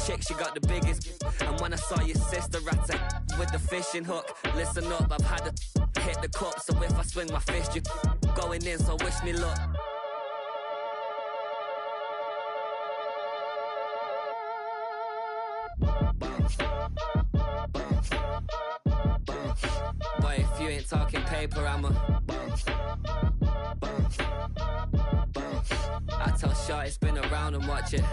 chick, she got the biggest. And when I saw your sister at it with the fishing hook, listen up, I've had to hit the cup. So if I swing my fist, you going in, so wish me luck. Boy, if you ain't talking paper, I'm a I tell Shorty spin around and watch it.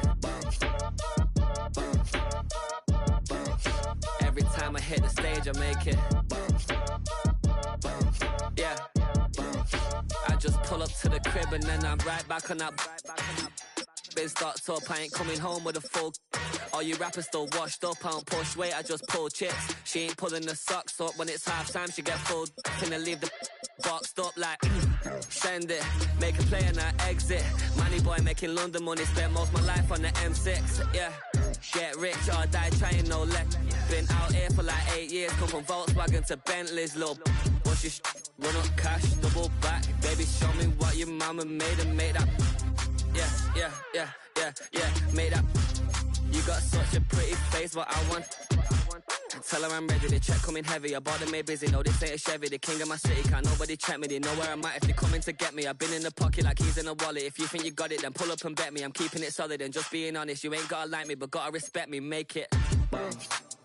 Every time I hit the stage, I make it. Yeah. I just pull up to the crib and then I'm right back on that. Been start up, I ain't coming home with a full. All you rappers still washed up, I don't push weight, I just pull chips. She ain't pulling the socks up when it's half time, she get full. Finna leave the boxed up like send it, make a play and I exit. Money boy making London money, spent most of my life on the M6. Yeah, get rich or die trying, no let. Been out here for like 8 years, come from Volkswagen to Bentley's, little. What's your run up cash, double back. Baby, show me what your mama made and make that. Yeah, made that. You got such a pretty face, what I want. Tell her I'm ready, the check coming heavy. I bought them made busy, no this ain't a Chevy. The king of my city, can't nobody check me. They know where I'm at if they coming to get me. I've been in the pocket like keys in a wallet. If you think you got it, then pull up and bet me. I'm keeping it solid and just being honest. You ain't gotta like me, but gotta respect me, make it. Boy,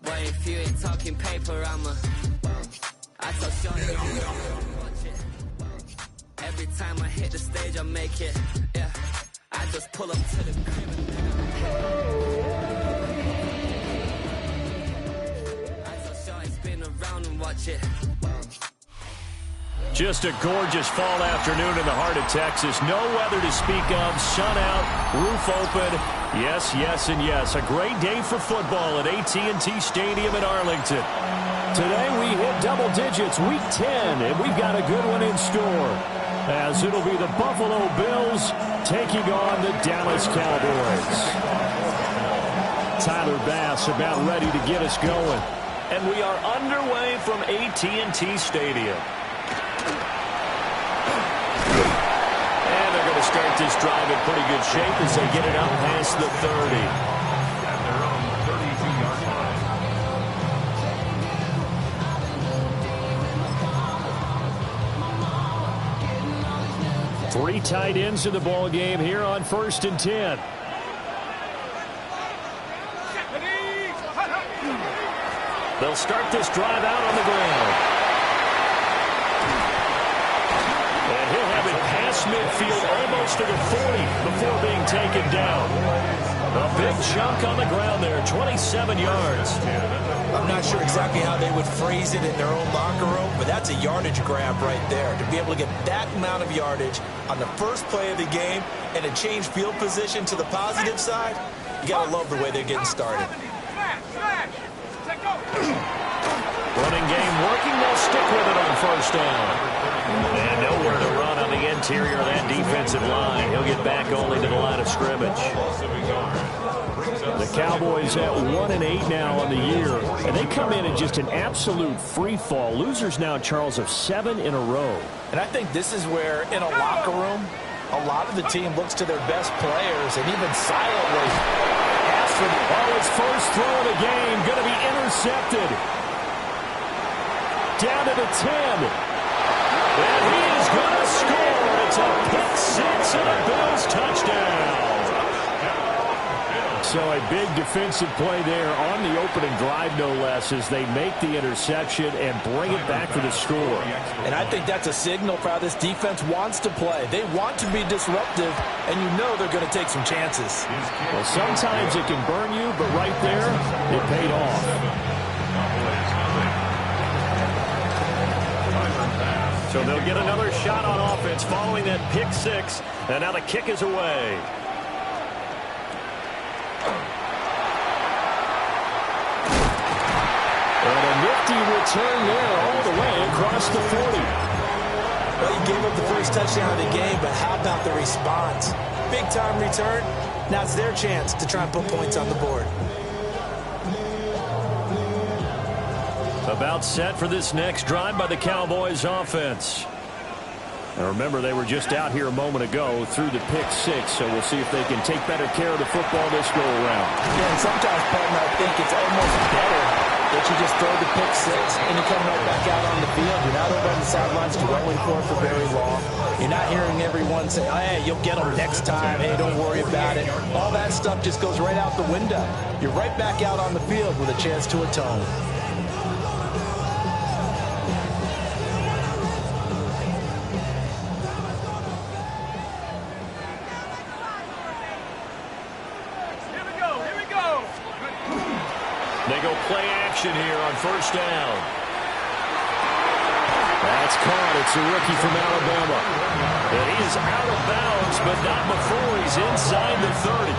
if you ain't talking paper, I'm a I tell Shorty, watch it. Every time I hit the stage, I make it. Yeah, I just pull up to the crib and I tell Shorty, spin around and watch it. Just a gorgeous fall afternoon in the heart of Texas. No weather to speak of. Sun out, roof open. Yes, yes, and yes. A great day for football at AT&T Stadium in Arlington. Today we hit double digits, week 10, and we've got a good one in store, as it'll be the Buffalo Bills taking on the Dallas Cowboys. Tyler Bass about ready to get us going. And we are underway from AT&T Stadium. And they're going to start this drive in pretty good shape as they get it out past the 30. Three tight ends in the ball game here on 1st and 10. They'll start this drive out on the ground. And he'll have it past midfield almost to the 40 before being taken down. A big chunk on the ground there, 27 yards. I'm not sure exactly how they would phrase it in their own locker room, but that's a yardage grab right there. To be able to get that amount of yardage on the first play of the game and a change field position to the positive side, you got to love the way they're getting started. Running game working, they'll stick with it on 1st down. And nowhere to run on the interior of that defensive line. He'll get back only to the line of scrimmage. The Cowboys at 1-8 now on the year, and they come in just an absolute free fall. Losers now, Charles, of 7 in a row. And I think this is where, in a locker room, a lot of the team looks to their best players and even silently asks for his first throw of the game, going to be intercepted. Down to the 10. And he is going to score. It's a pick six and a Bills touchdown. So a big defensive play there on the opening drive, no less, as they make the interception and bring it back for the score. And I think that's a signal for how this defense wants to play. They want to be disruptive, and you know they're going to take some chances. Well, sometimes it can burn you, but right there, it paid off. So they'll get another shot on offense following that pick six, and now the kick is away. And a nifty return there all the way across the 40. Well, you gave up the first touchdown of the game, but how about the response? Big-time return. Now it's their chance to try and put points on the board. About set for this next drive by the Cowboys offense. And remember, they were just out here a moment ago through the pick six, so we'll see if they can take better care of the football this go-around. Yeah, and sometimes, Patton, I think it's almost better that you just throw the pick six and you come right back out on the field. You're not over on the sidelines dwelling for it for very long. You're not hearing everyone say, oh, hey, you'll get them next time. Hey, don't worry about it. All that stuff just goes right out the window. You're right back out on the field with a chance to atone. They go play action here on first down. That's caught. It's a rookie from Alabama. And he is out of bounds, but not before he's inside the 30.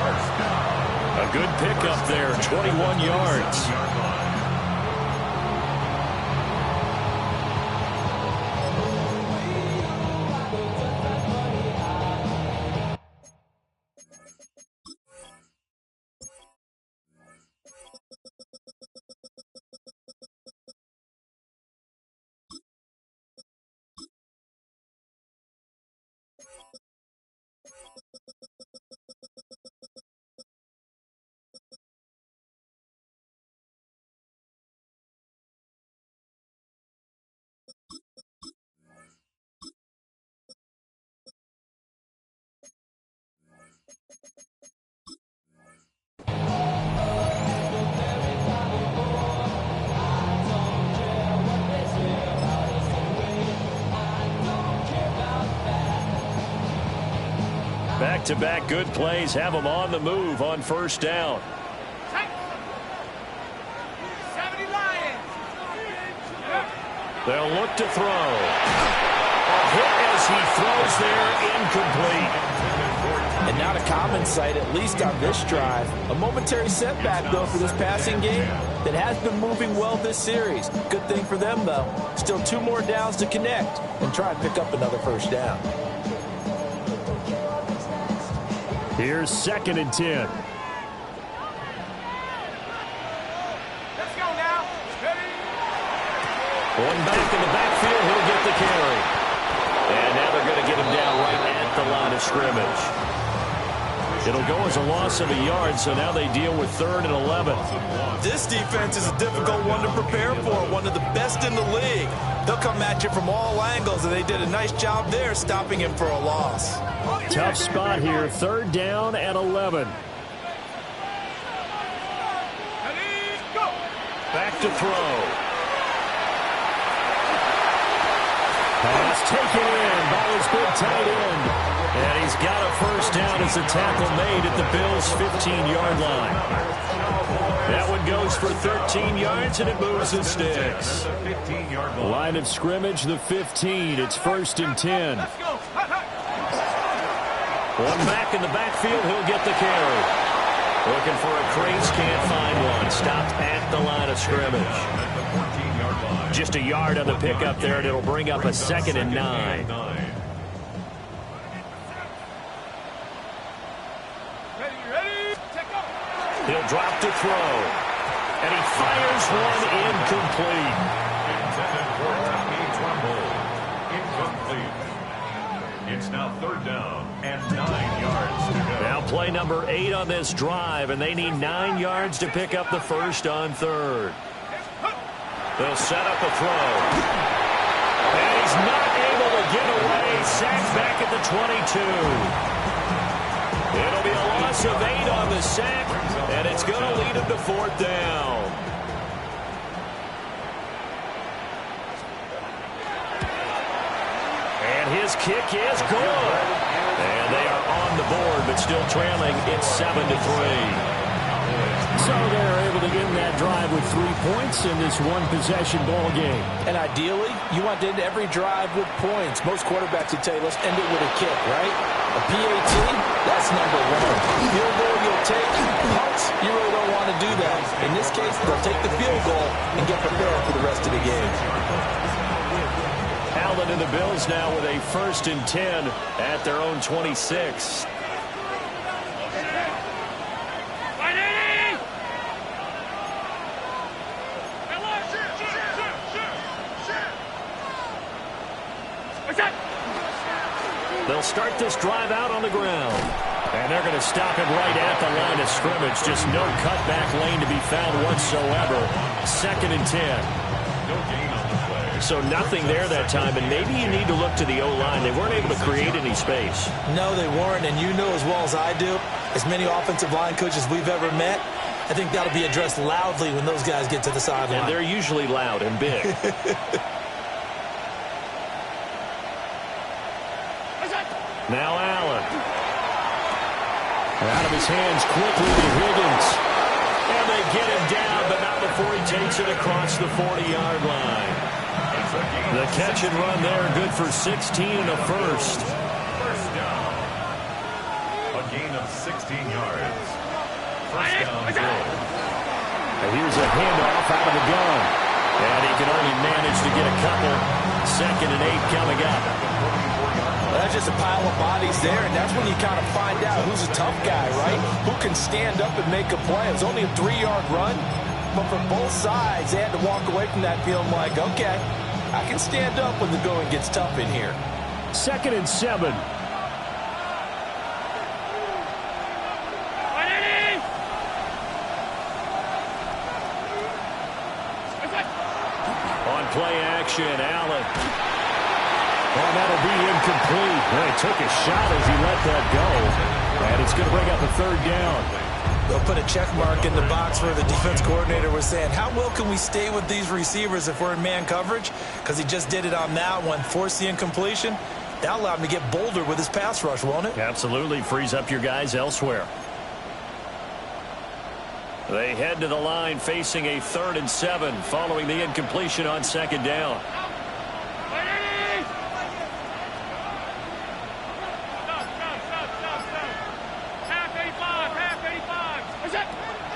A good pickup there, 21 yards. Back-to-back good plays have them on the move on first down. They'll look to throw. A hit as he throws there, incomplete. And not a common sight, at least on this drive. A momentary setback, though, for this passing game that has been moving well this series. Good thing for them, though. Still 2 more downs to connect and try and pick up another first down. Here's 2nd and 10. Let's go now. Ready? One back in the backfield, he'll get the carry. And now they're going to get him down right at the line of scrimmage. It'll go as a loss of a yard, so now they deal with 3rd and 11. This defense is a difficult one to prepare for, one of the best in the league. They'll come at you from all angles, and they did a nice job there stopping him for a loss. Tough spot here, 3rd down and 11. Back to throw. Pass taken in by his big tight end. And he's got a first down as a tackle made at the Bills' 15-yard line. That one goes for 13 yards, and it moves the sticks. Line of scrimmage, the 15. It's 1st and 10. One back in the backfield, he'll get the carry. Looking for a crease, can't find one. Stopped at the line of scrimmage. Just a yard on the pickup there, and it'll bring up a 2nd and 9. He'll drop to throw. And he fires one incomplete. Intended for Tommy Trumbull. Incomplete. It's now 3rd down and 9 yards to go. Now play number 8 on this drive, and they need 9 yards to pick up the first on 3rd. They'll set up a throw. And he's not able to get away. Sacked back at the 22. It'll be a loss of 8 on the sack, and it's going to lead him to 4th down. And his kick is good. And they are on the board, but still trailing. It's 7-3. So they're able to end that drive with 3 points in this one-possession ball game. And ideally, you want to end every drive with points. Most quarterbacks would tell you, let's end it with a kick, right? A PAT, that's number 1. Field goal you'll take. Punts, you really don't want to do that. In this case, they'll take the field goal and get prepared for the rest of the game. Allen and the Bills now with a 1st and 10 at their own 26. they'll start this drive out on the ground. And they're going to stop him right at the line of scrimmage. Just no cutback lane to be found whatsoever. 2nd and 10. No gain on the play. So nothing there that time, and maybe you need to look to the O-line. They weren't able to create any space. No, they weren't, and you know as well as I do, as many offensive line coaches we've ever met, I think that'll be addressed loudly when those guys get to the sideline. And they're usually loud and big. Now Allen. Out of his hands quickly to Higgins. And they get him down, but not before he takes it across the 40-yard line. The catch and run there, good for 16 and a first. First down. A gain of 16 yards. First down goal. And here's a handoff out of the gun. And he can only manage to get a couple. 2nd and 8 coming up. Well, that's just a pile of bodies there, and that's when you kind of find out who's a tough guy, right? Who can stand up and make a play. It was only a 3-yard run, but for both sides, they had to walk away from that feeling like, okay, I can stand up when the going gets tough in here. 2nd and 7. On play action, Allen. Oh, that'll be incomplete. Well, he took a shot as he let that go. And it's going to bring up a 3rd down. They'll put a check mark in the box where the defense coordinator was saying, how well can we stay with these receivers if we're in man coverage? Because he just did it on that one, forced the incompletion. That allowed him to get bolder with his pass rush, won't it? Absolutely. Frees up your guys elsewhere. They head to the line facing a 3rd and 7 following the incompletion on 2nd down.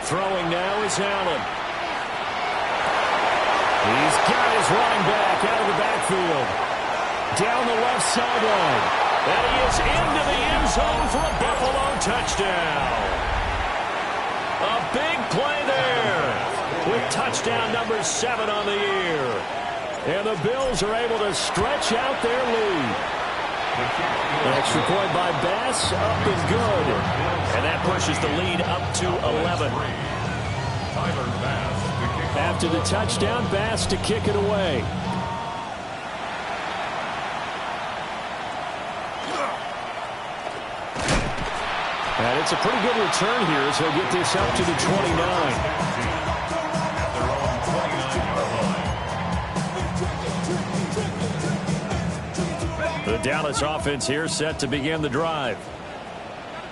Throwing now is Allen. He's got his running back out of the backfield. Down the left sideline. And he is into the end zone for a Buffalo touchdown. A big play there with touchdown number 7 on the year. And the Bills are able to stretch out their lead. An extra point by Bass, up and good. And that pushes the lead up to 11. After the touchdown, Bass to kick it away. And it's a pretty good return here as he'll get this up to the 29. The Dallas offense here set to begin the drive.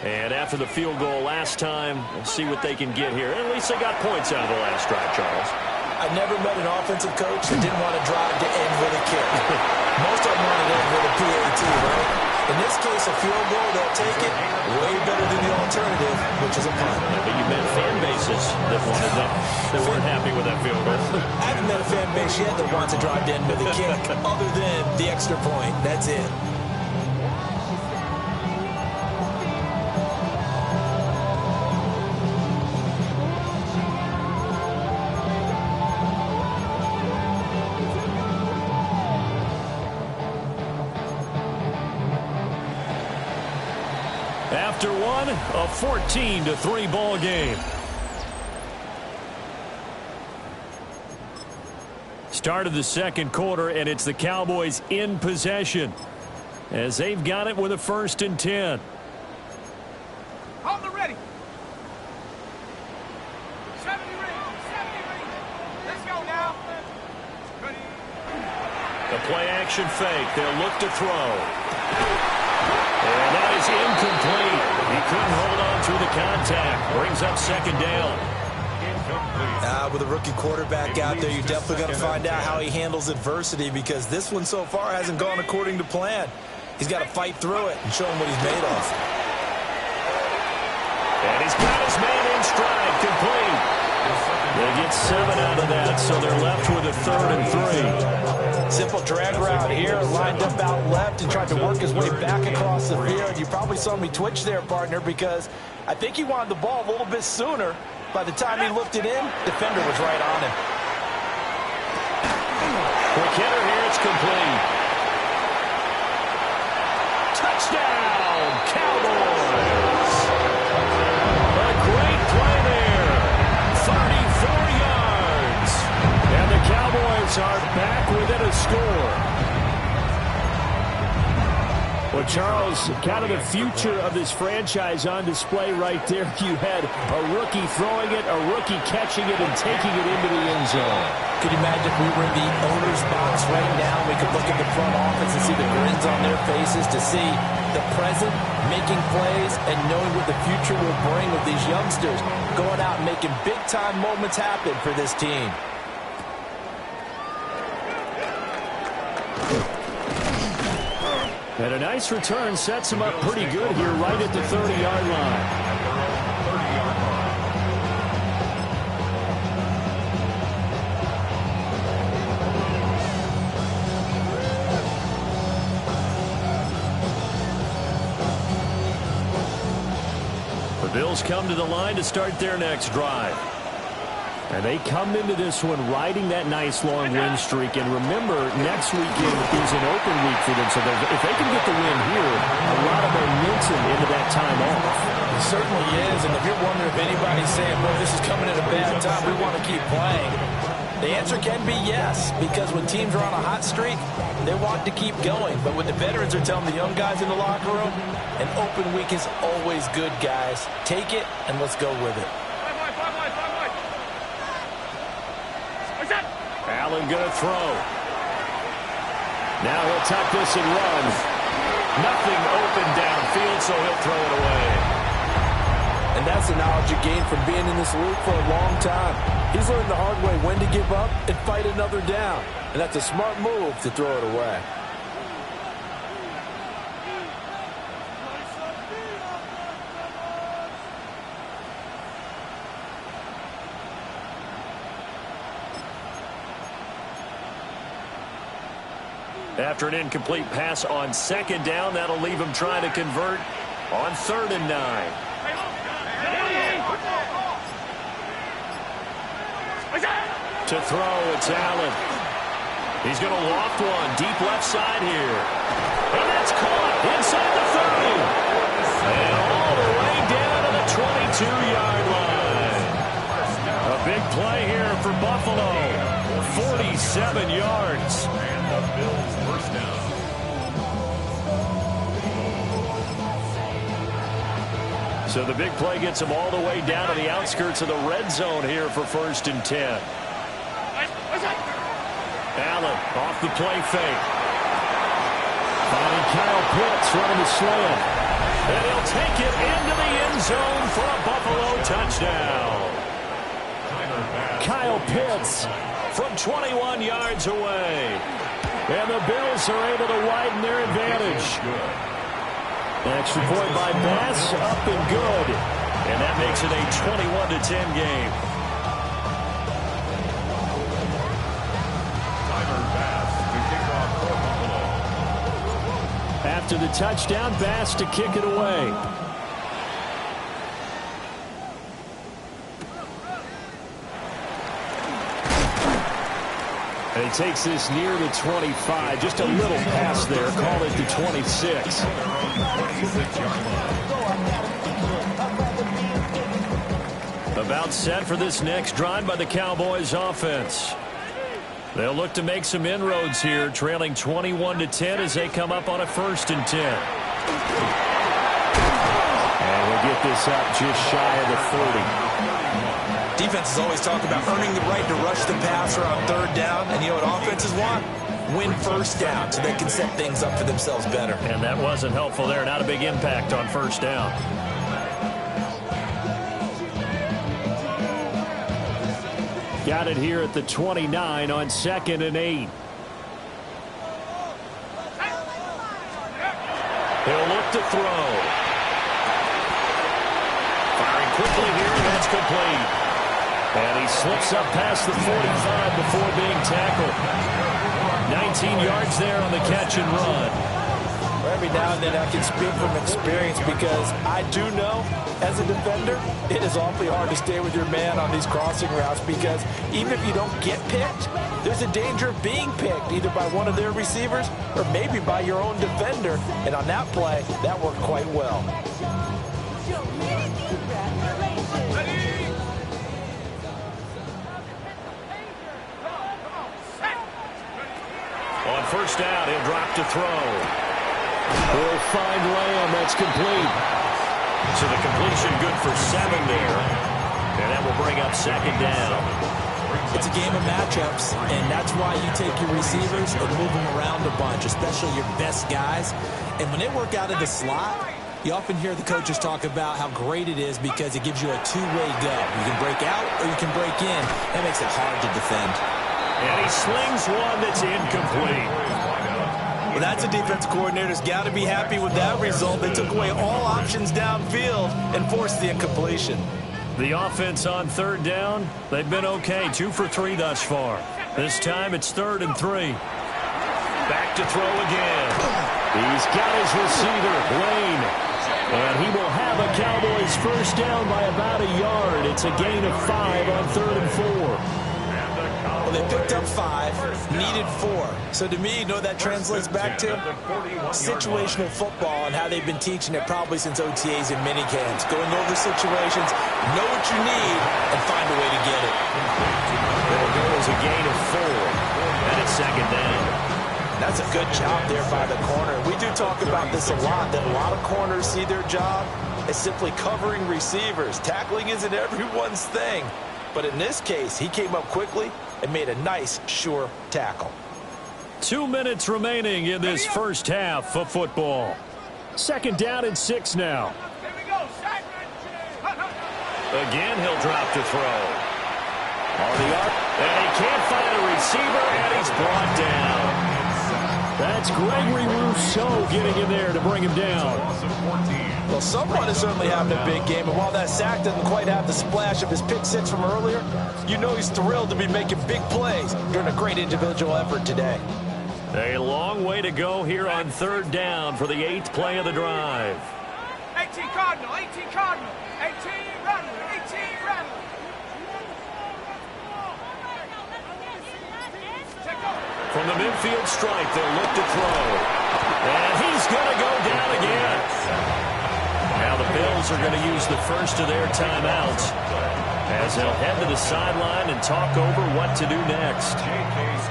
And after the field goal last time, we'll see what they can get here. At least they got points out of the last drive, Charles. I've never met an offensive coach that didn't want to drive to end with a kick. Most of them want to end with a PAT, right? In this case, a field goal, they'll take it way better than the alternative, which is a punt. But you met fan bases that wanted that, that weren't happy with that field goal. I haven't met a fan base yet that wants to drive to end with a kick other than the extra point. That's it. After one, a 14-3 ball game. Start of the second quarter, and it's the Cowboys in possession as they've got it with a 1st and 10. Hold the ready. 70 ready. 70 ready. Let's go now. Ready. The play action fake. They'll look to throw. And that is incomplete. He couldn't hold on through the contact. Brings up 2nd down. With a rookie quarterback out there, you're definitely going to find out how he handles adversity, because this one so far hasn't gone according to plan. He's got to fight through it and show him what he's made of. And he's got his man in stride, complete. They get 7 out of that, so they're left with a 3rd and 3. Simple drag route here, lined up out left and tried to work his way back across the field. You probably saw me twitch there, partner, because I think he wanted the ball a little bit sooner. By the time he looked it in, defender was right on him. Quick hitter here, it's complete. Touchdown, Cowboys! A great play there. 34 yards. And the Cowboys are back within a score. Well, Charles, kind of the future of this franchise on display right there. You had a rookie throwing it, a rookie catching it, and taking it into the end zone. Could you imagine if we were in the owner's box right now? We could look at the front office and see the grins on their faces, to see the present making plays and knowing what the future will bring with these youngsters going out and making big-time moments happen for this team. And a nice return sets him up pretty good here right at the 30-yard line. The Bills come to the line to start their next drive. And they come into this one riding that nice long win streak. And remember, next weekend is an open week for them. So if they can get the win here, a lot of momentum into that time off. It certainly is. And if you're wondering if anybody's saying, boy, this is coming at a bad time, we want to keep playing, the answer can be yes. Because when teams are on a hot streak, they want to keep going. But when the veterans are telling the young guys in the locker room, an open week is always good, guys. Take it and let's go with it. Allen going to throw. Now he'll tuck this and run. Nothing open downfield, so he'll throw it away. And that's the knowledge you gain from being in this league for a long time. He's learned the hard way when to give up and fight another down. And that's a smart move to throw it away. After an incomplete pass on second down, that'll leave him trying to convert on 3rd and 9. To throw, it's Allen. He's going to loft one deep left side here. And that's caught inside the 30. And all the way down to the 22-yard line. A big play here for Buffalo. 47 yards. And the Bills first down. So the big play gets him all the way down to the outskirts of the red zone here for 1st and 10. Allen off the play fake. Finding Kyle Pitts running the slant. And he'll take it into the end zone for a Buffalo touchdown. Kyle Pitts from 21 yards away. And the Bills are able to widen their advantage. An extra point by Bass, up and good. And that makes it a 21-10 game. After the touchdown, Bass to kick it away. And he takes this near the 25. Just a little pass there. Call it the 26. About set for this next drive by the Cowboys offense. They'll look to make some inroads here, trailing 21-10 as they come up on a 1st and 10. And we'll get this up just shy of the 30. Defenses always talk about earning the right to rush the passer on 3rd down. And you know what offenses want? Win 1st down so they can set things up for themselves better. And that wasn't helpful there. Not a big impact on 1st down. Got it here at the 29 on 2nd and 8. He'll look to throw. Firing quickly here, and that's complete. And he slips up past the 45 before being tackled. 19 yards there on the catch and run. Every now and then I can speak from experience because I do know, as a defender, it is awfully hard to stay with your man on these crossing routes because even if you don't get picked, there's a danger of being picked either by one of their receivers or maybe by your own defender. And on that play, that worked quite well. On first down, he'll drop to throw. Will find Lamb. That's complete. So the completion good for 7 there. And that will bring up second down. It's a game of matchups, and that's why you take your receivers and move them around a bunch, especially your best guys. And when they work out of the slot, you often hear the coaches talk about how great it is because it gives you a two-way go. You can break out or you can break in. That makes it hard to defend. And he slings one that's incomplete. Well, that's a defense coordinator's got to be happy with that result. They took away all options downfield and forced the incompletion. The offense on third down, they've been okay. 2 for 3 thus far. This time it's 3rd and 3. Back to throw again. He's got his receiver, Lane. And he will have a Cowboys first down by about a yard. It's a gain of 5 on 3rd and 4. Well, they picked up 5, needed 4. So to me, you know what that translates back to? Situational football and how they've been teaching it probably since OTAs and minicamps. Going over situations, know what you need, and find a way to get it. There goes a gain of 4. And it's second down. That's a good job there by the corner. We do talk about this a lot, that a lot of corners see their job as simply covering receivers. Tackling isn't everyone's thing. But in this case, he came up quickly and made a nice, sure tackle. 2 minutes remaining in this first half of football. Second down and 6 now. Again, he'll drop to throw. On the arc, and he can't find a receiver, and he's brought down. That's Gregory Rousseau getting in there to bring him down. Well, someone is certainly having a big game, and while that sack doesn't quite have the splash of his pick 6 from earlier, you know he's thrilled to be making big plays during a great individual effort today. A long way to go here on third down for the 8th play of the drive. 18 Cardinal, 18 Cardinal, 18 Randall, 18 Randall. From the midfield stripe, they'll look to throw. And he's going to go down again. Now the Bills are going to use the first of their timeouts as they'll head to the sideline and talk over what to do next.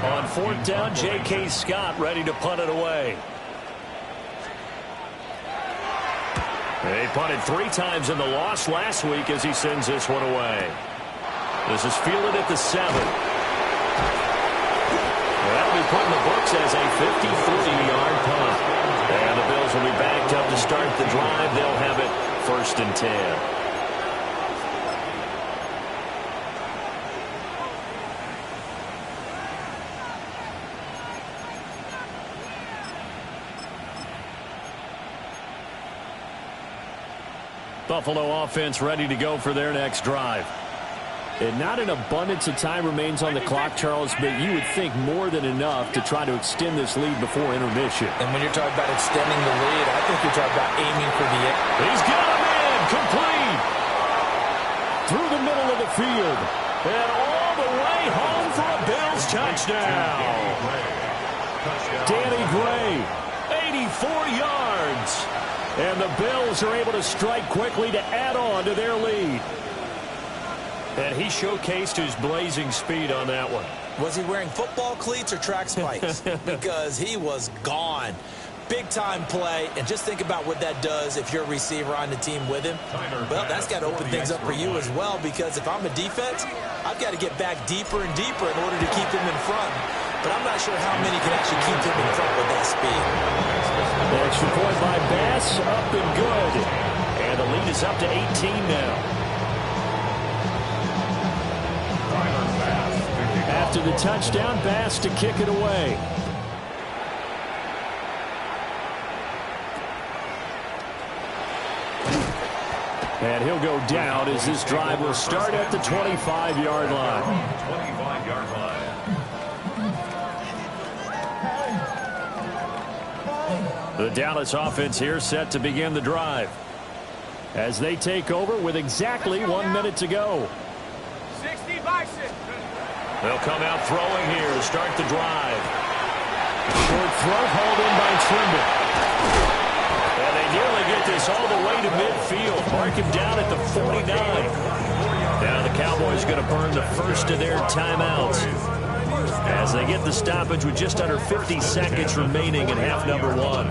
On 4th down, J.K. Scott ready to punt it away. They punted 3 times in the loss last week as he sends this one away. This is fielded at the 7. That'll be put in the books as a 53-yard punt. And the Bills will be backed up to start the drive. They'll have it 1st and 10. Buffalo offense ready to go for their next drive. And not an abundance of time remains on the clock, Charles, but you would think more than enough to try to extend this lead before intermission. And when you're talking about extending the lead, I think you're talking about aiming for the end. He's got him in, complete. Through the middle of the field. And all the way home for a Bills touchdown. Danny Gray, 84 yards. And the Bills are able to strike quickly to add on to their lead. And he showcased his blazing speed on that one. Was he wearing football cleats or track spikes? Because he was gone. Big-time play, and just think about what that does if you're a receiver on the team with him. Well, that's got to open things up for you as well, because if I'm a defense, I've got to get back deeper and deeper in order to keep him in front. But I'm not sure how many can actually keep him in front with that speed. The extra point by Bass, up and good. And the lead is up to 18 now. After the touchdown, Bass to kick it away. And he'll go down as this drive will start at the 25-yard line. 25-yard line. The Dallas offense here set to begin the drive as they take over with exactly 1 minute to go. 60 Bison. They'll come out throwing here to start the drive. Short throw hauled in by Trimble. And they nearly get this all the way to midfield. Mark him down at the 49. Now the Cowboys going to burn the first of their timeouts as they get the stoppage with just under 50 seconds remaining in half number 1.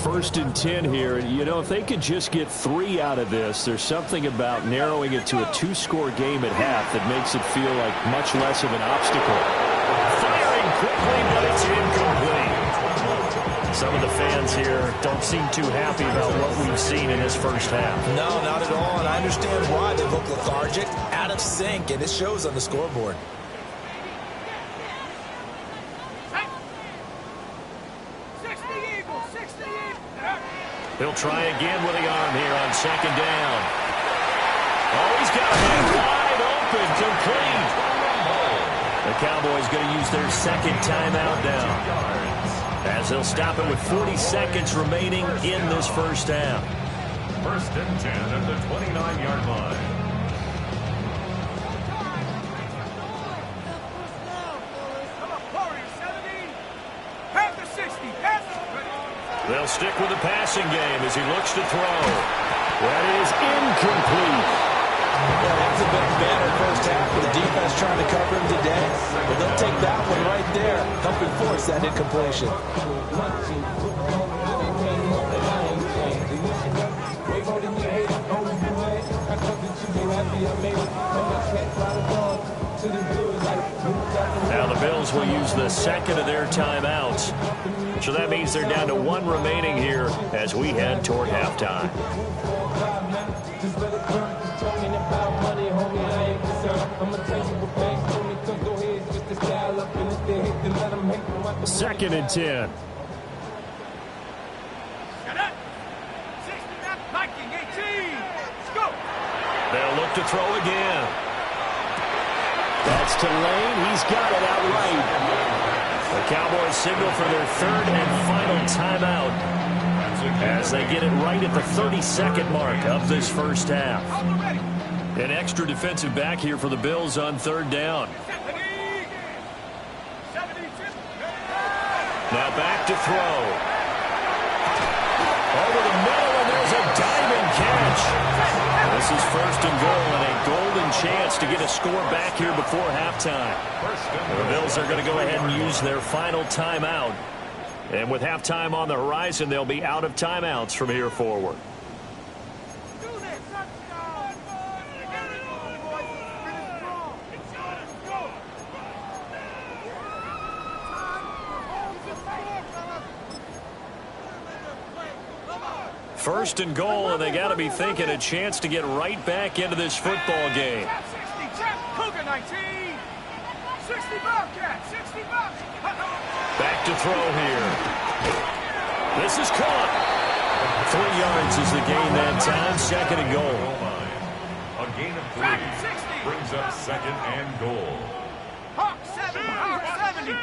First and 10 here. You know, if they could just get 3 out of this, there's something about narrowing it to a 2-score game at half that makes it feel like much less of an obstacle. Firing quickly, but it's incomplete. Some of the fans here don't seem too happy about what we've seen in this first half. No, not at all, and I understand why. They look lethargic, out of sync, and it shows on the scoreboard. He'll try again with the arm here on second down. Oh, he's got a man wide open, complete. The Cowboys going to use their second timeout now, as they'll stop it with 40 seconds remaining in this first half. First and 10 at the 29-yard line. They'll stick with the passing game as he looks to throw. That is incomplete. Yeah, that's a bit better first half for the defense trying to cover him today. But they'll take that one right there, helping force that incompletion. Now the Bills will use the second of their timeouts. So that means they're down to 1 remaining here as we head toward halftime. Second and 10. They'll look to throw again. That's to Lane. He's got it outright. The Cowboys signal for their third and final timeout as they get it right at the 30-second mark of this first half. An extra defensive back here for the Bills on third down. Now back to throw. Over the middle, and there's a diving catch. This is first and goal, and a golden chance to get a score back here before halftime. The Bills are going to go ahead and use their final timeout. And with halftime on the horizon, they'll be out of timeouts from here forward. First and goal, and they got to be thinking a chance to get right back into this football game. 60 19. 60 Bobcat. 60 Bobcat. Back to throw here. This is caught. 3 yards is the gain that time. Second and goal. A gain of 3 brings up second and goal. Hawk 70. Hawk 70.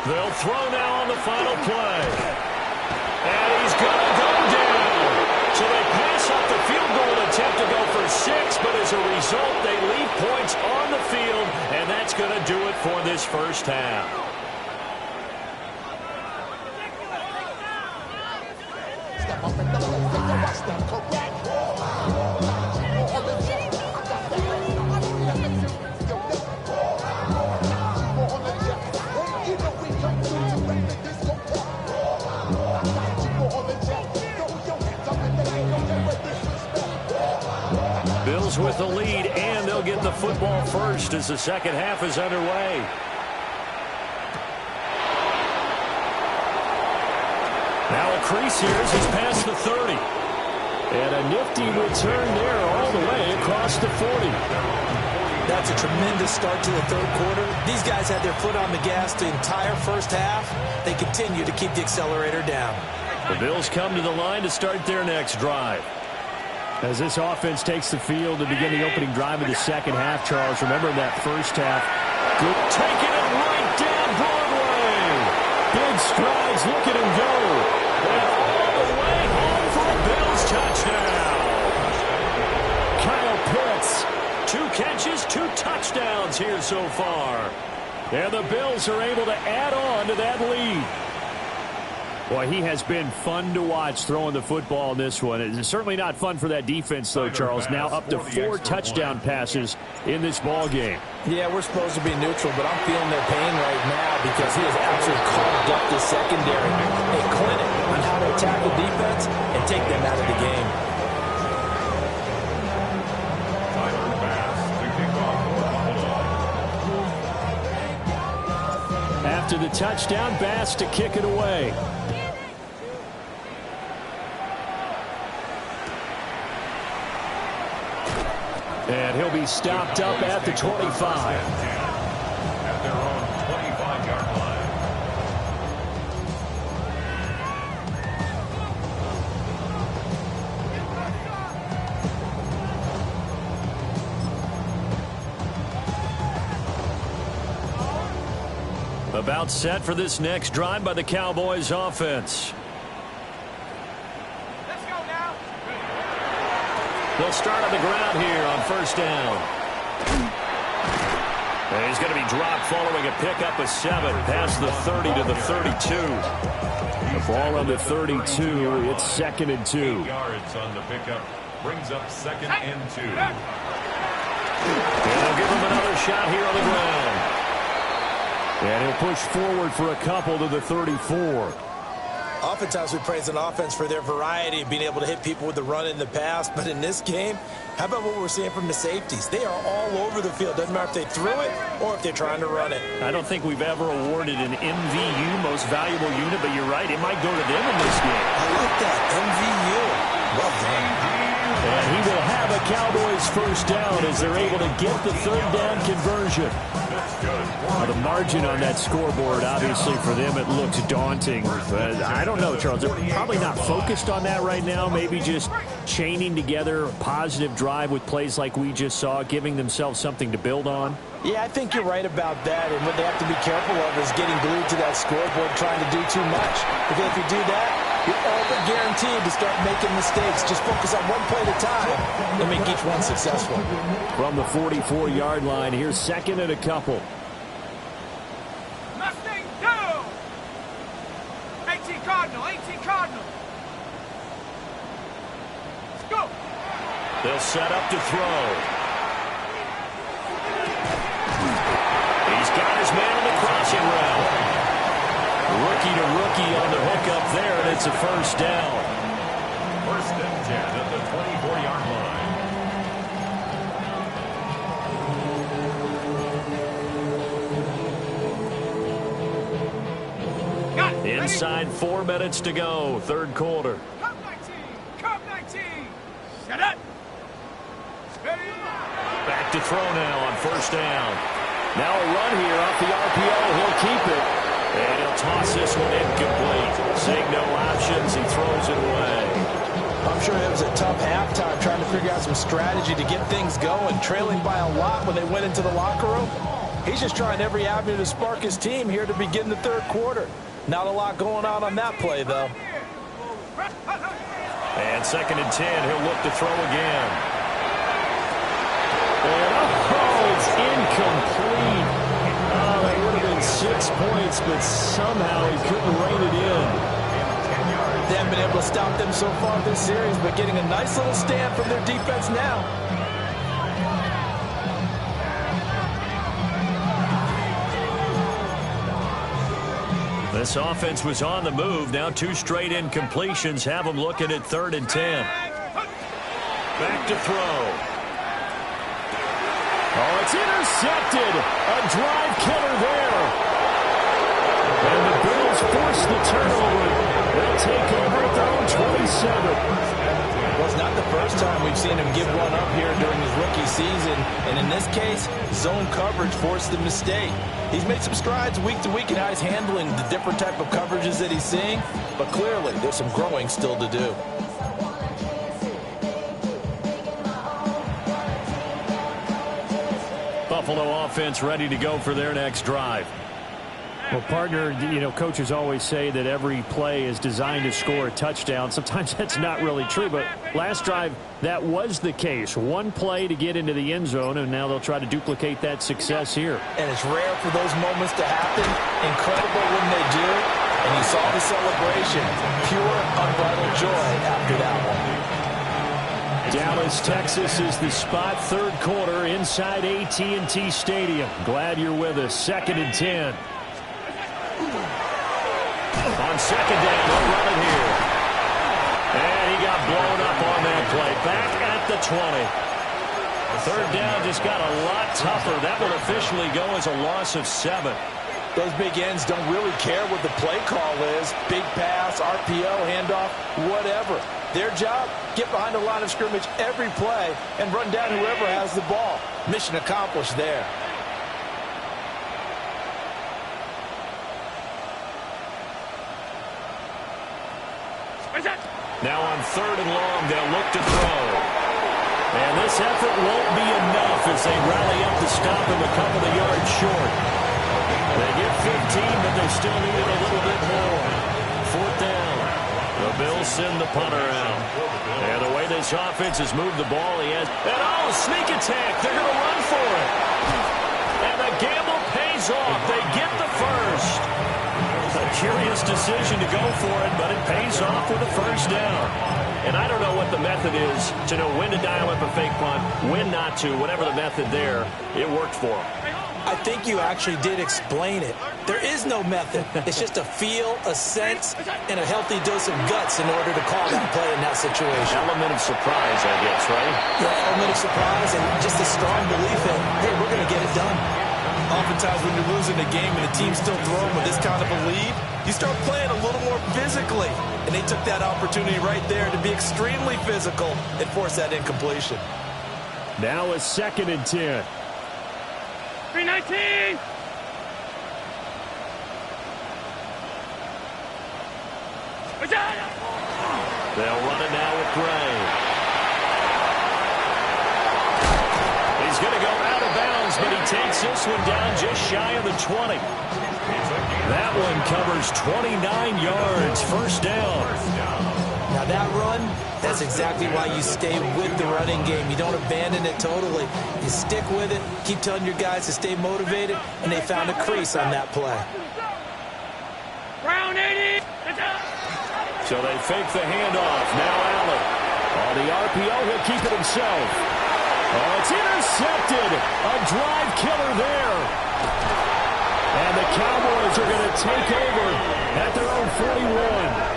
They'll throw now on the final play. And he's going to go down. So they pass up the field goal attempt to go for 6, but as a result, they leave points on the field, and that's going to do it for this first half. Bills with the lead, and they'll get the football first as the second half is underway. Now a crease here as he's past the 30. And a nifty return there all the way across the 40. That's a tremendous start to the third quarter. These guys had their foot on the gas the entire first half. They continue to keep the accelerator down. The Bills come to the line to start their next drive. As this offense takes the field to begin the opening drive of the second half, Charles, remember in that first half, good, taking it right down Broadway. Big strides, look at him go. And all the way home for a Bills touchdown. Kyle Pitts, 2 catches, 2 touchdowns here so far. And the Bills are able to add on to that lead. Boy, he has been fun to watch throwing the football in this one. It's certainly not fun for that defense, though, Charles. Now up to 4 touchdown passes in this ball game. Yeah, we're supposed to be neutral, but I'm feeling their pain right now because he has absolutely carved up the secondary. A clinic on how to attack the defense and take them out of the game. After the touchdown, Bass to kick it away. And he'll be stopped up at the 25. At their own 25-yard line. About set for this next drive by the Cowboys offense. Let's go now. They'll start on the ground here on first down. And he's going to be dropped following a pickup of 7 past the 30 to the 32. The ball on the 32. It's 2nd and 2. 8 yards on the pickup. Brings up 2nd and 2. And they'll give him another shot here on the ground. And he'll push forward for a couple to the 34. Oftentimes we praise an offense for their variety of being able to hit people with the run in the pass. But in this game, how about what we're seeing from the safeties? They are all over the field. Doesn't matter if they threw it or if they're trying to run it. I don't think we've ever awarded an MVU, most valuable unit, but you're right. It might go to them in this game. I like that. MVU. Well done. And he will have a Cowboys first down as they're able to get the 3rd down conversion. Now, the margin on that scoreboard, obviously, for them, it looks daunting. But I don't know, Charles. They're probably not focused on that right now. Maybe just chaining together a positive drive with plays like we just saw, giving themselves something to build on. Yeah, I think you're right about that. And what they have to be careful of is getting glued to that scoreboard, trying to do too much. Because if you do that, you're all but guaranteed to start making mistakes. Just focus on one play at a time and make each one successful. From the 44-yard line, here's 2nd and a couple. Mustang down. 18 Cardinal, 18 Cardinal. Let's go. They'll set up to throw. He's got his man on the crossing route. Rookie to rookie on the hookup there, and it's a first down. 1st and 10 at the 24-yard line. Got it. Inside 4 minutes to go, 3rd quarter. Cup 19. Cup 19. Shut up. Ready. Back to throw now on first down. Now a run here off the RPO. He'll keep it. And he'll toss this one incomplete. Seeing no options, he throws it away. I'm sure it was a tough halftime trying to figure out some strategy to get things going, trailing by a lot when they went into the locker room. He's just trying every avenue to spark his team here to begin the 3rd quarter. Not a lot going on that play, though. And 2nd and 10, he'll look to throw again. And it's incomplete. Oh, that would have been 6 points, but somehow he couldn't rein it in. They haven't been able to stop them so far this series, but getting a nice little stand from their defense now. This offense was on the move. Now 2 straight incompletions have them looking at 3rd and 10. Back to throw. Oh, it's intercepted. A drive killer there. And the Bills force the turnover. They'll take over at their own 27. Well, it's not the first time we've seen him give one up here during his rookie season. And in this case, zone coverage forced the mistake. He's made some strides week to week in how he's handling the different type of coverages that he's seeing. But clearly, there's some growing still to do. Buffalo offense ready to go for their next drive. Well, partner, coaches always say that every play is designed to score a touchdown. Sometimes that's not really true, but last drive, that was the case. One play to get into the end zone, and now they'll try to duplicate that success here. And it's rare for those moments to happen. Incredible when they do. And you saw the celebration. Pure, unbridled joy after that one. Dallas, Texas is the spot. Third quarter inside AT&T Stadium. Glad you're with us. 2nd and 10. On second down, they'll run it here. And he got blown up on that play. Back at the 20. Third down just got a lot tougher. That will officially go as a loss of 7. Those big ends don't really care what the play call is. Big pass, RPO, handoff, whatever. Their job, get behind the line of scrimmage every play and run down whoever has the ball. Mission accomplished there. Now on 3rd and long, they'll look to throw. And this effort won't be enough as they rally up to stop him a couple of yards short. They get 15, but they still need it a little bit more. 4th down. The Bills send the punter out. And the way this offense has moved the ball, he has... And sneak attack. They're going to run for it. And the gamble pays off. They get the first. A curious decision to go for it, but it pays off with a first down. And I don't know what the method is to know when to dial up a fake punt, when not to, whatever the method there, it worked for him. I think you actually did explain it. There is no method. It's just a feel, a sense, and a healthy dose of guts in order to call that play in that situation. Element of surprise, I guess, right? Yeah, element of surprise and just a strong belief in, hey, we're going to get it done. Oftentimes when you're losing a game and the team's still throwing with this kind of a lead, you start playing a little more physically. And they took that opportunity right there to be extremely physical and force that incompletion. Now a 2nd and 10. 319! They'll run it now with Gray. He's going to go out of bounds, but he takes this one down just shy of the 20. That one covers 29 yards. First down. Now that run, that's exactly why you stay with the running game. You don't abandon it totally. You stick with it, keep telling your guys to stay motivated, and they found a crease on that play. Round 80! So they fake the handoff. Now Allen. On the RPO, he'll keep it himself. Oh, it's intercepted. A drive killer there. And the Cowboys are going to take over at their own 41.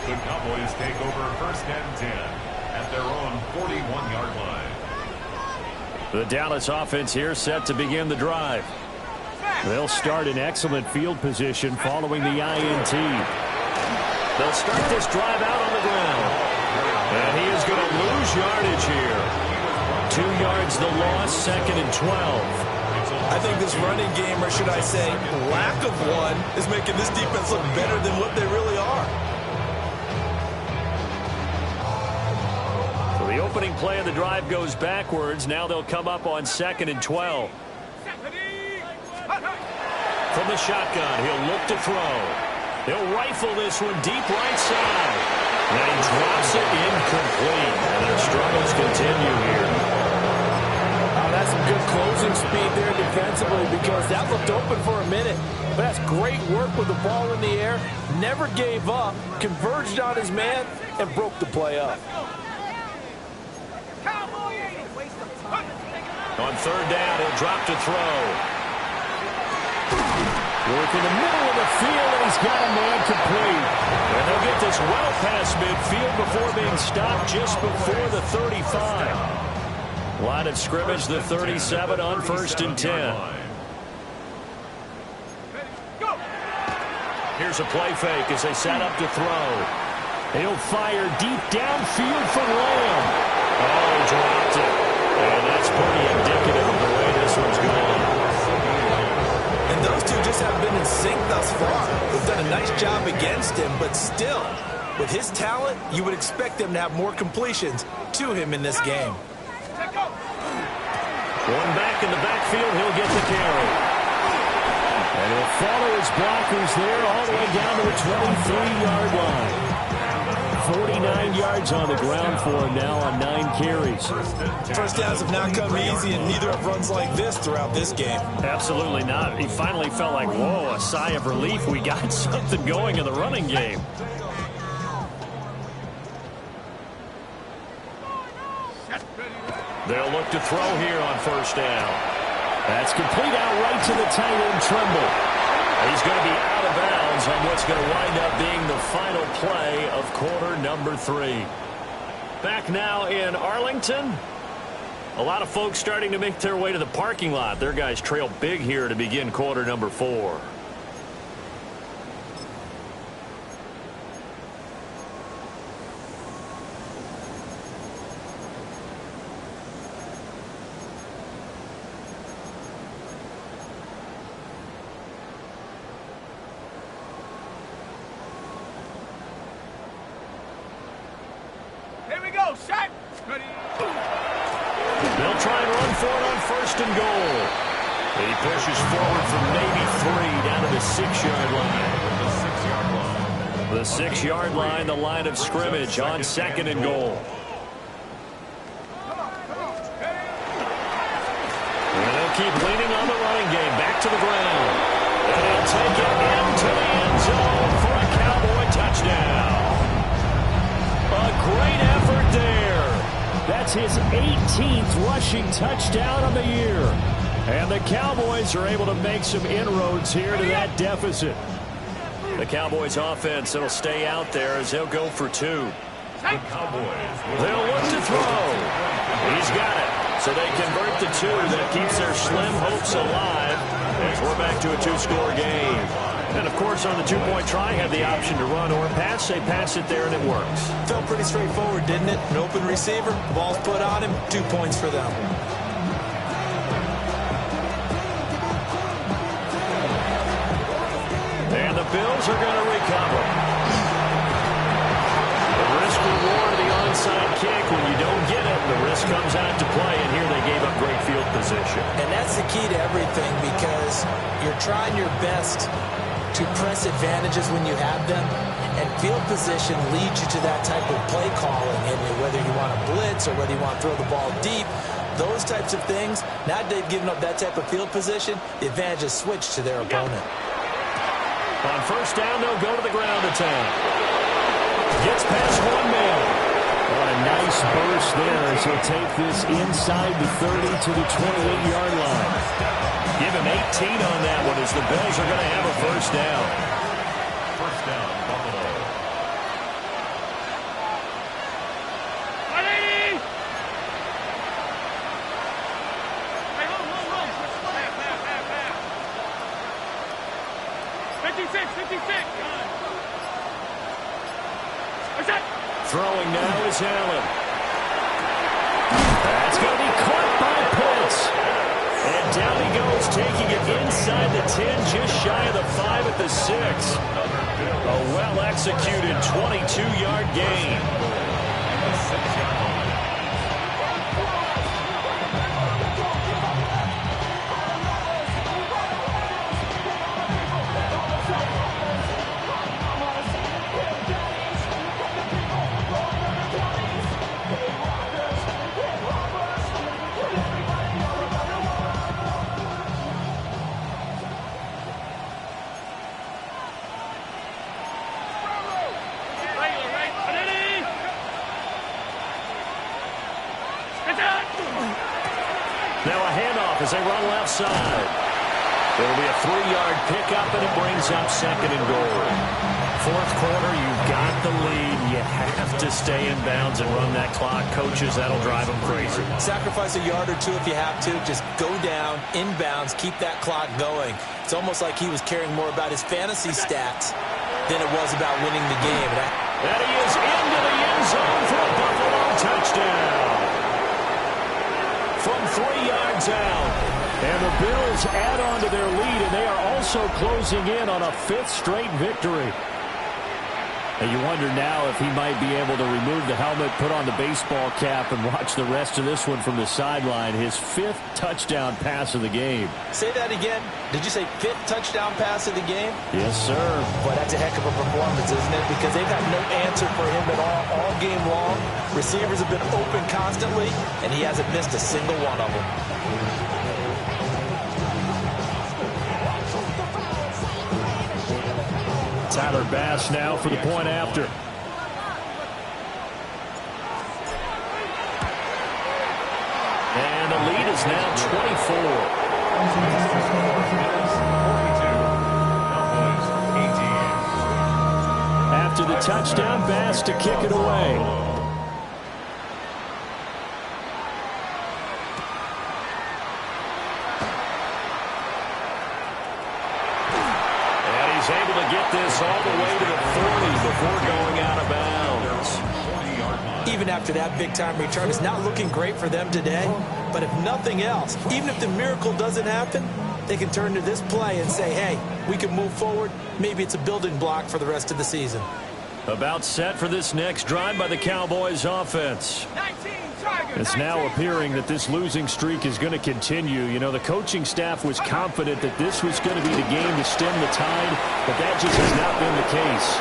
The Cowboys take over 1st and 10 at their own 41-yard line. The Dallas offense here set to begin the drive. They'll start in excellent field position following the INT. They'll start this drive out on the ground. And he is going to lose yardage here. 2 yards the loss, 2nd and 12. I think this running game, or should I say lack of one, is making this defense look better than what they really are. So the opening play of the drive goes backwards. Now they'll come up on 2nd and 12. From the shotgun, he'll look to throw. He'll rifle this one deep right side. And he drops it incomplete. And their struggles continue here. That's some good closing speed there defensively because that looked open for a minute. But that's great work with the ball in the air. Never gave up, converged on his man, and broke the play up. On 3rd down, he'll drop to throw. Work in the middle of the field, and he's got a man complete. And they'll get this well past midfield before being stopped just before the 35. Line of scrimmage, the 37 on 1st and 10. Here's a play fake as they set up to throw. He'll fire deep downfield for Lamb. Oh, he dropped it. And that's pretty indicative of the way this one's going. And those two just haven't been in sync thus far. They've done a nice job against him, but still, with his talent, you would expect them to have more completions to him in this game. One back in the backfield, he'll get the carry. And he'll follow his blockers there all the way down to the 23-yard line. 49 yards on the ground for him now on 9 carries. First downs have not come easy, and neither have runs like this throughout this game. Absolutely not. He finally felt like, whoa, a sigh of relief. We got something going in the running game. They'll look to throw here on first down. That's complete out right to the tight end, Tremble. He's going to be out of bounds on what's going to wind up being the final play of quarter number 3. Back now in Arlington. A lot of folks starting to make their way to the parking lot. Their guys trail big here to begin quarter number 4. Here we go, set. Ready. They'll try and run for it on first and goal. He pushes forward from maybe 3 down to the 6-yard line. The 6-yard line, the line of scrimmage on second and goal. And they'll keep leaning on the running game. Back to the ground. And he'll take it into the end zone for a Cowboy touchdown. A great effort there. That's his 18th rushing touchdown of the year. And the Cowboys are able to make some inroads here to that deficit. The Cowboys offense, it'll stay out there as they'll go for 2. The Cowboys will They'll look to throw. He's got it. So they convert the 2. That keeps their slim hopes alive as we're back to a 2-score game. And, of course, on the 2-point try, have the option to run or pass. They pass it there, and it works. Felt pretty straightforward, didn't it? An open receiver, ball's put on him, 2 points for them. And the Bills are going to recover. The risk-reward of the onside kick, when you don't get it, the risk comes out to play, and here they gave up great field position. And that's the key to everything, because you're trying your best to press advantages when you have them, and field position leads you to that type of play calling, and whether you want to blitz or whether you want to throw the ball deep, those types of things. Now they've given up that type of field position, the advantage is switched to their opponent. On first down, they'll go to the ground attack. Gets past one man. What a nice burst there as he'll take this inside the 30 to the 28-yard line. Give him 18 on that one as the Bills are going to have a first down. first down, Buffalo. Ready! Hey, hold. 56. What's that? Throwing now is Allen. That's going to be caught by Pitts. And down he goes, taking it inside the 10, just shy of the 5 at the 6. A well-executed 22-yard gain. Now a handoff as they run left side. It'll be a 3-yard pickup, and it brings up second and goal. Fourth quarter, you've got the lead. You have to stay in bounds and run that clock. Coaches, that'll drive them crazy. Sacrifice a yard or two if you have to. Just go down, inbounds, keep that clock going. It's almost like he was caring more about his fantasy stats than it was about winning the game. And he is into the end zone for a Buffalo touchdown. From 3 yards out. And the Bills add on to their lead, and they are also closing in on a 5th straight victory. And you wonder now if he might be able to remove the helmet, put on the baseball cap, and watch the rest of this one from the sideline. His 5th touchdown pass of the game. Say that again. Did you say 5th touchdown pass of the game? Yes, sir. Boy, that's a heck of a performance, isn't it? Because they've had no answer for him at all game long. Receivers have been open constantly, and he hasn't missed a single one of them. Tyler Bass now for the point after. And the lead is now 24. After the touchdown, Bass to kick it away. Able to get this all the way to the 40 before going out of bounds. Even after that big-time return, it's not looking great for them today. But if nothing else, even if the miracle doesn't happen, they can turn to this play and say, hey, we can move forward. Maybe it's a building block for the rest of the season. About set for this next drive by the Cowboys offense. It's now appearing that this losing streak is going to continue. You know, the coaching staff was confident that this was going to be the game to stem the tide, but that just has not been the case.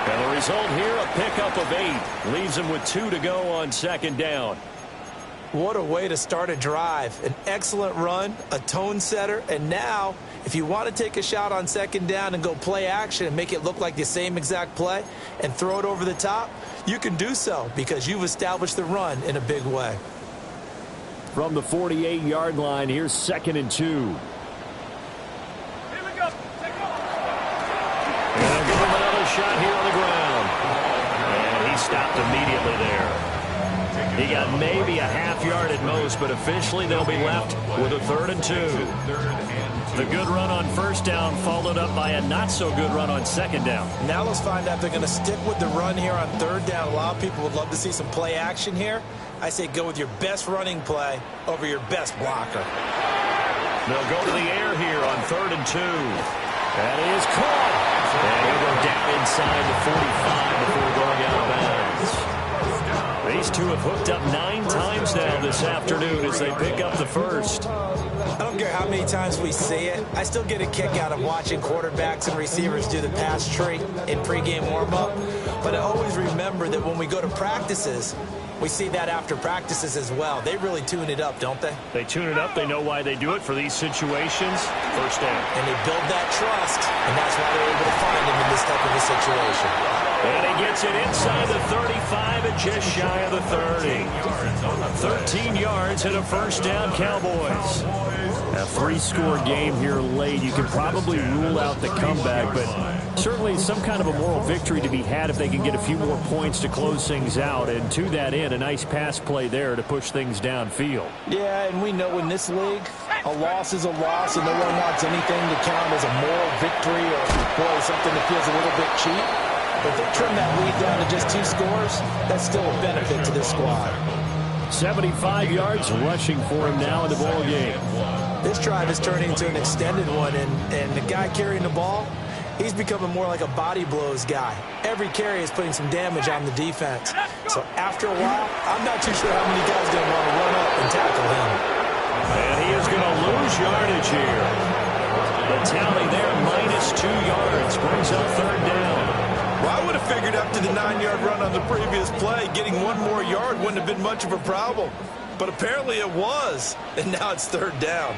And the result here, a pickup of 8. Leaves them with 2 to go on 2nd down. What a way to start a drive. An excellent run, a tone setter, and now if you want to take a shot on 2nd down and go play action and make it look like the same exact play and throw it over the top, you can do so because you've established the run in a big way. From the 48-yard line, here's 2nd and 2. Here we go. And give him another shot here on the ground. And he stopped immediately there. He got maybe a half yard at most, but officially they'll be left with a 3rd and 2. The good run on 1st down followed up by a not-so-good run on 2nd down. Now let's find out if they're going to stick with the run here on 3rd down. A lot of people would love to see some play action here. I say go with your best running play over your best blocker. They'll go to the air here on 3rd and 2. That is caught. And he'll go down inside the 45 before going out of bounds. These two have hooked up 9 times now this afternoon as they pick up the 1st. I don't care how many times we see it. I still get a kick out of watching quarterbacks and receivers do the pass tree in pregame warm-up. But I always remember that when we go to practices, we see that after practices as well. They really tune it up, don't they? They tune it up. They know why they do it for these situations. 1st down. And they build that trust, and that's why they're able to find him in this type of a situation. And he gets it inside the 35 and just shy of the 30. 13 yards and a 1st down, Cowboys. A 3-score game here late. You can probably rule out the comeback, but certainly some kind of a moral victory to be had if they can get a few more points to close things out. And to that end, a nice pass play there to push things downfield. Yeah, and we know in this league, a loss is a loss, and no one wants anything to count as a moral victory or, boy, something that feels a little bit cheap. But if they trim that lead down to just 2 scores, that's still a benefit to this squad. 75 yards rushing for him now in the ball game. This drive is turning into an extended one, and the guy carrying the ball, he's becoming more like a body blows guy. Every carry is putting some damage on the defense. So after a while, I'm not too sure how many guys are going to want to run up and tackle him. And he is going to lose yardage here. The tally there, -2 yards, brings up 3rd down. Well, I would have figured up to the 9-yard run on the previous play. Getting 1 more yard wouldn't have been much of a problem. But apparently it was, and now it's 3rd down.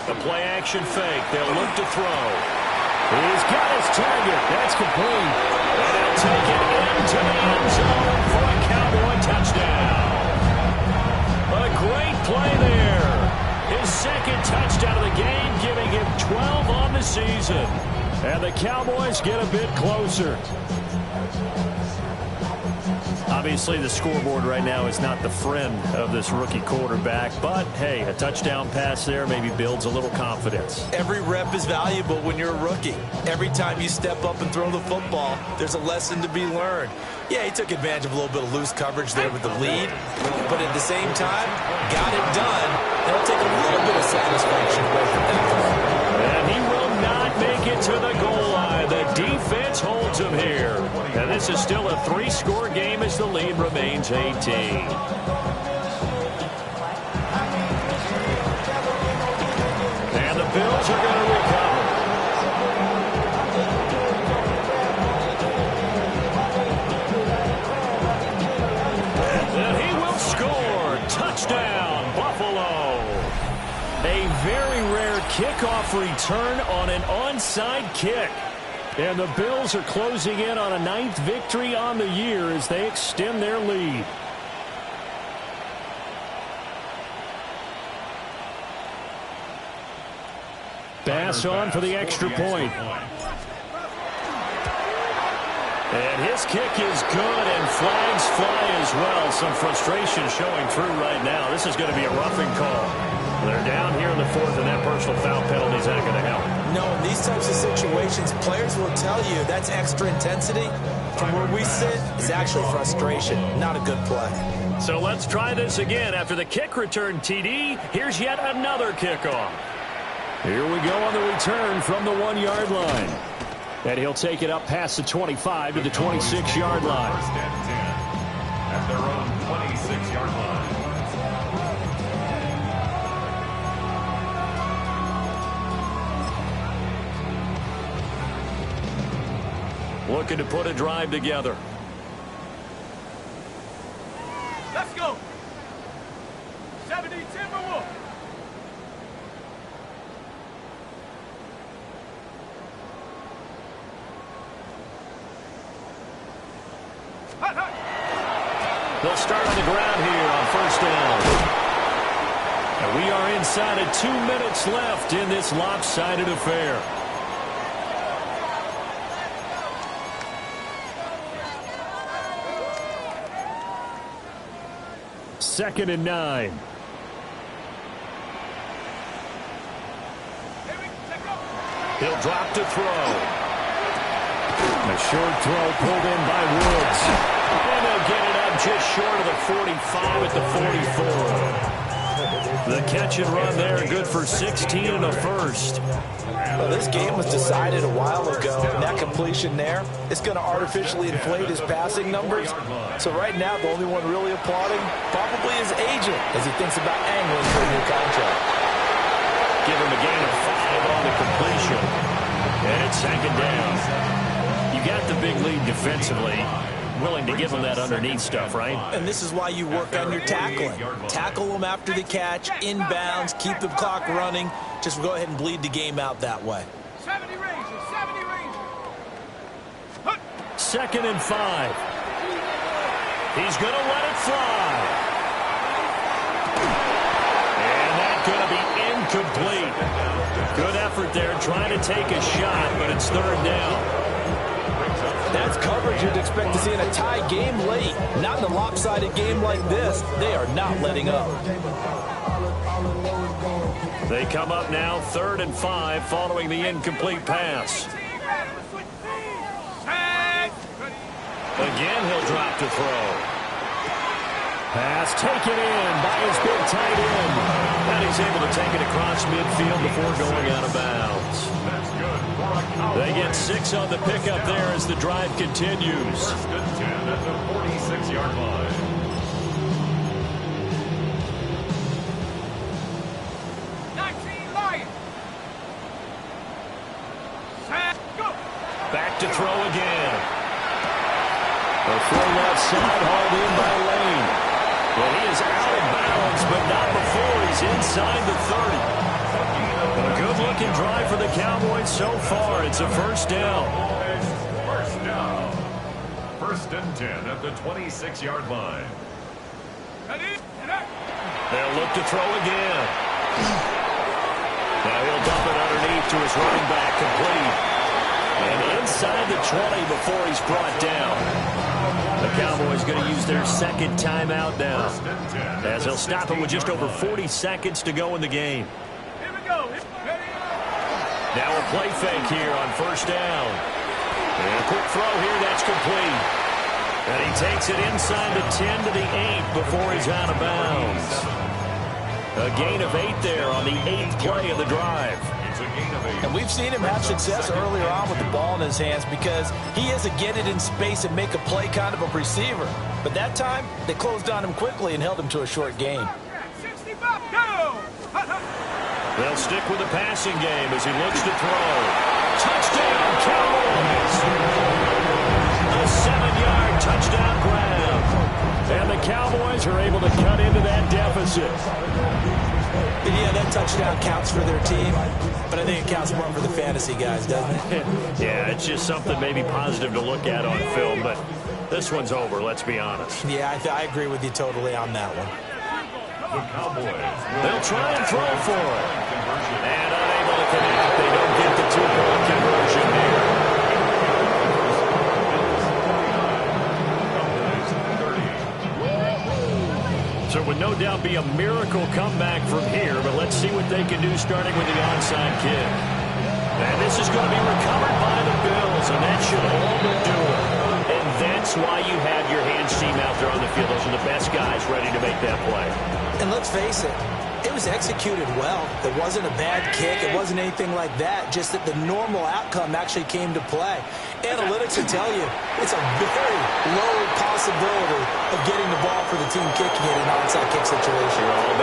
The play-action fake. They'll look to throw. He's got his target. That's complete. And they'll take it into the end zone for a Cowboy touchdown. A great play there. His 2nd touchdown of the game, giving him 12 on the season. And the Cowboys get a bit closer. A Obviously, the scoreboard right now is not the friend of this rookie quarterback. But, hey, a touchdown pass there maybe builds a little confidence. Every rep is valuable when you're a rookie. Every time you step up and throw the football, there's a lesson to be learned. Yeah, he took advantage of a little bit of loose coverage there with the lead. But at the same time, got it done. That'll take a little bit of satisfaction away from that. And he will not make it to the goal line. The defense holds him here. And this is still a 3-score game as the lead remains 18. And the Bills are going to recover. And he will score. Touchdown, Buffalo. A very rare kickoff return on an onside kick. And the Bills are closing in on a 9th victory on the year as they extend their lead. Pass on for the extra point. And his kick is good, and flags fly as well. Some frustration showing through right now. This is going to be a roughing call. They're down here in the 4th, and that personal foul penalty is not going to help. No, in these types of situations, players will tell you that's extra intensity. From where we sit, it's actually frustration, not a good play. So let's try this again. After the kick return, TD, here's yet another kickoff. Here we go on the return from the 1-yard line. And he'll take it up past the 25 to the 26-yard line. First and 10 at their own 26-yard line. Looking to put a drive together. Let's go. 70 Timberwolves. They'll start on the ground here on first down. And we are inside of 2 minutes left in this lopsided affair. Second and 9. He'll drop to throw. A short throw pulled in by Woods. And they'll get it up just short of the 45 at the 44. The catch and run there, good for 16 and a first. Well, this game was decided a while ago, and that completion there, it's going to artificially inflate his passing numbers. So right now, the only one really applauding probably his agent as he thinks about angling for a new contract. Give him a gain of 5 on the completion. And it's second down. You got the big lead defensively. Willing to give him that underneath stuff, right? And this is why you work on your tackling. Tackle them after the catch, inbounds, keep the clock running. Just go ahead and bleed the game out that way. 70 Rangers, 70 Rangers. Second and 5. He's going to let it fly. And that's going to be incomplete. Good effort there trying to take a shot, but it's third down. That's coverage you'd expect to see in a tie game late. Not in a lopsided game like this. They are not letting up. They come up now, 3rd and 5, following the incomplete pass. Again, he'll drop to throw. Pass taken in by his big tight end. And he's able to take it across midfield before going out of bounds. They get 6 on the pickup there as the drive continues. First and 10 at the 46-yard line. Back to throw again. A throw left side, hauled in by Lane. Well, he is out of bounds, but not before he's inside the 30. A good-looking drive for the Cowboys so far. It's a first down. First down. First and 10 at the 26-yard line. They'll look to throw again. Now he'll dump it underneath to his running back, complete. And inside the 20 before he's brought down. The Cowboys going to use their second timeout now, as they'll stop it with just over 40 seconds to go in the game. Here we go. Now a play fake here on first down. And a quick throw here, that's complete. And he takes it inside the 10 to the 8 before he's out of bounds. A gain of 8 there on the 8th play of the drive. And we've seen him have success earlier on with the ball in his hands because he is a get it in space and make a play kind of a receiver. But that time, they closed on him quickly and held him to a short gain. 65, go! They'll stick with the passing game as he looks to throw. Touchdown, Cowboys! A 7-yard touchdown grab. And the Cowboys are able to cut into that deficit. But yeah, that touchdown counts for their team, but I think it counts more for the fantasy guys, doesn't it? Yeah, it's just something maybe positive to look at on film, but this one's over, let's be honest. Yeah, I agree with you totally on that one. The Cowboys. They'll try and throw for it. And unable to connect. They don't get the 2-point conversion here. So it would no doubt be a miracle comeback from here, but let's see what they can do starting with the onside kick. And this is going to be recovered by the Bills, and that should all but do it. And that's why you have your hands team out there on the field. Those are the best guys ready to make that play. And let's face it, it was executed well. It wasn't a bad kick. It wasn't anything like that. Just that the normal outcome actually came to play. Analytics will tell you it's a very low possibility of getting the ball for the team kicking it in an onside kick situation. You're all